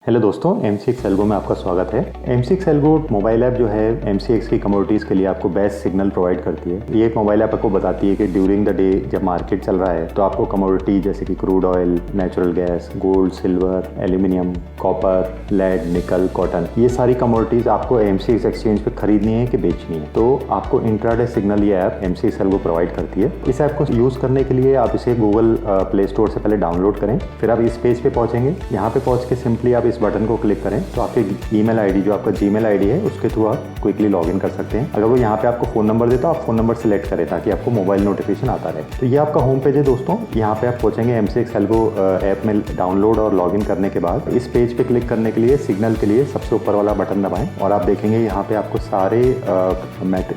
Hello दोस्तों, M6 algo में आपका स्वागत है। M6 एल्गो मोबाइल ऐप जो है MCX की कमोडिटीज़ के लिए आपको बेस्ट सिग्नल प्रोवाइड करती है। ये एक मोबाइल ऐप आपको बताती है कि ड्यूरिंग द डे जब मार्केट चल रहा है तो आपको कमोडिटी जैसे कि crude oil, natural gas, gold, silver, aluminium, copper, lead, nickel, cotton, ये सारी कमोडिटीज़ आपको MCX एक्सचेंज पे खरीदनी है कि बेचनी है। तो आपको इंट्राडे सिग्नल ये ऐप M6 एल्गो प्रोवाइड करती है। इस ऐप को यूज़ करने के लिए आप इसे गूगल प्ले स्टोर से पहले डाउनलोड करें, फिर आप इस पेज पे पहुँचेंगे। यहाँ पे पहुँच के सिंपली आप इस बटन को क्लिक करें तो आपके ईमेल आईडी जो आपका जीमेल आईडी है उसके थ्रू आप क्विकली लॉगिन कर सकते हैं। अगर वो यहाँ पे आपको फ़ोन नंबर दे तो आप फ़ोन नंबर सेलेक्ट करें ताकि आपको मोबाइल नोटिफिकेशन आता रहे। तो ये आपका होम पेज है दोस्तों। यहाँ पे आप पहुँचेंगे M6 एल्गो ऐप में डाउनलोड और लॉगिन करने के बाद इस पेज पे क्लिक करने के लिए सिग्नल के लिए सबसे ऊपर वाला बटन दबाएं और आप देखेंगे यहाँ पे आपको सारे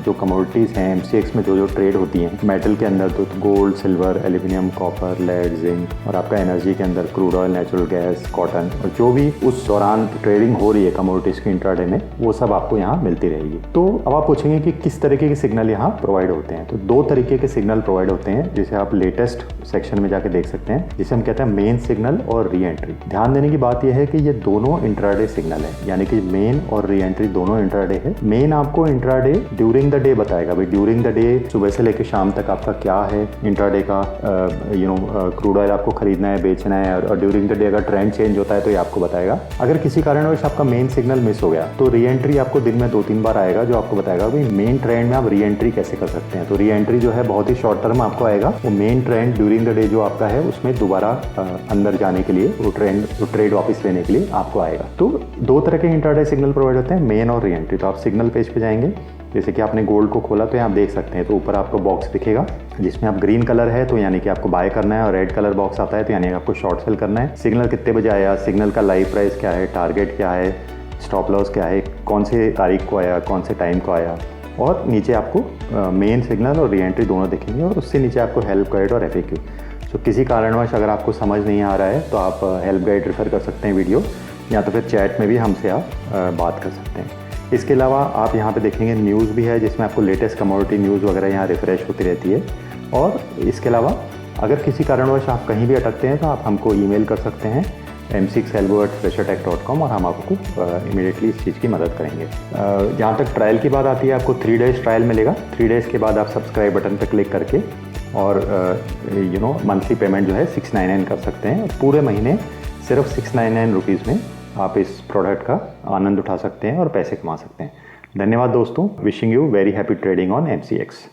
जो कमोडिटीज़ हैं MCX में जो ट्रेड होती हैं मेटल के अंदर, तो gold, silver, aluminium, copper, lead, zinc और आपका एनर्जी के अंदर crude oil, natural gas, cotton और जो भी उस दौरान ट्रेडिंग हो रही है कमोडिटीज की इंट्राडे में, वो सब आपको यहाँ मिलती रहेगी। तो अब आप पूछेंगे कि किस तरीके के सिग्नल यहाँ प्रोवाइड होते हैं। तो दो तरीके के सिग्नल प्रोवाइड होते हैं जिसे आप लेटेस्ट सेक्शन में जाके देख सकते हैं, जिसे हम कहते हैं मेन सिग्नल और री एंट्री। ध्यान देने की बात यह है कि ये दोनों इंट्राडे सिग्नल है, यानी कि मेन और री एंट्री दोनों इंट्राडे है। मेन आपको इंट्राडे ड्यूरिंग द डे बताएगा, भाई ड्यूरिंग द डे सुबह से लेकर शाम तक आपका क्या है इंट्राडे का, क्रूड ऑयल आपको खरीदना है, बेचना है, और ड्यूरिंग द डे अगर ट्रेंड चेंज होता है तो ये आपको बताएगा। अगर किसी कारणवश आपका मेन सिग्नल मिस हो गया तो री एंट्री आपको दिन में 2-3 बार आएगा जो आपको बताएगा कि मेन ट्रेंड में आप री एंट्री कैसे कर सकते हैं। तो री एंट्री जो है बहुत ही शॉर्ट टर्म आपको आएगा, वो main trend during the day जो आपका है उसमें दोबारा अंदर जाने के लिए वो ट्रेड वापस लेने के लिए आपको आएगा। तो दो तरह के इंट्राडे सिग्नल प्रोवाइड होते हैं, मेन और री एंट्री। तो आप सिग्नल पेज पे जाएंगे, जैसे कि आपने गोल्ड को खोला तो यहाँ आप देख सकते हैं, तो ऊपर आपको बॉक्स दिखेगा जिसमें आप ग्रीन कलर है तो यानी कि आपको बाय करना है, और रेड कलर बॉक्स आता है तो यानी कि आपको शॉर्ट सेल करना है। सिग्नल कितने बजे आया, सिग्नल का लाइव प्राइस क्या है, टारगेट क्या है, स्टॉप लॉस क्या है, कौन से तारीख को आया, कौन से टाइम को आया, और नीचे आपको मेन सिग्नल और री एंट्री दोनों दिखेंगे, और उससे नीचे आपको हेल्प गाइड और FAQ। तो किसी कारणवश अगर आपको समझ नहीं आ रहा है तो आप हेल्प गाइड रेफर कर सकते हैं वीडियो, या तो फिर चैट में भी हमसे आप बात कर सकते हैं। इसके अलावा आप यहाँ पे देखेंगे न्यूज़ भी है जिसमें आपको लेटेस्ट कमोडिटी न्यूज़ वगैरह यहाँ रिफ्रेश होती रहती है। और इसके अलावा अगर किसी कारणवश आप कहीं भी अटकते हैं तो आप हमको ईमेल कर सकते हैं m6elgo@freshertech.com और हम आपको इमीडिएटली इस चीज़ की मदद करेंगे। जहाँ तक ट्रायल की बात आती है, आपको 3 डेज़ ट्रायल मिलेगा। 3 डेज़ के बाद आप सब्सक्राइब बटन पर क्लिक करके और मंथली पेमेंट जो है 699 कर सकते हैं। पूरे महीने सिर्फ 699 रुपीज़ में आप इस प्रोडक्ट का आनंद उठा सकते हैं और पैसे कमा सकते हैं। धन्यवाद दोस्तों। Wishing you very happy trading on MCX।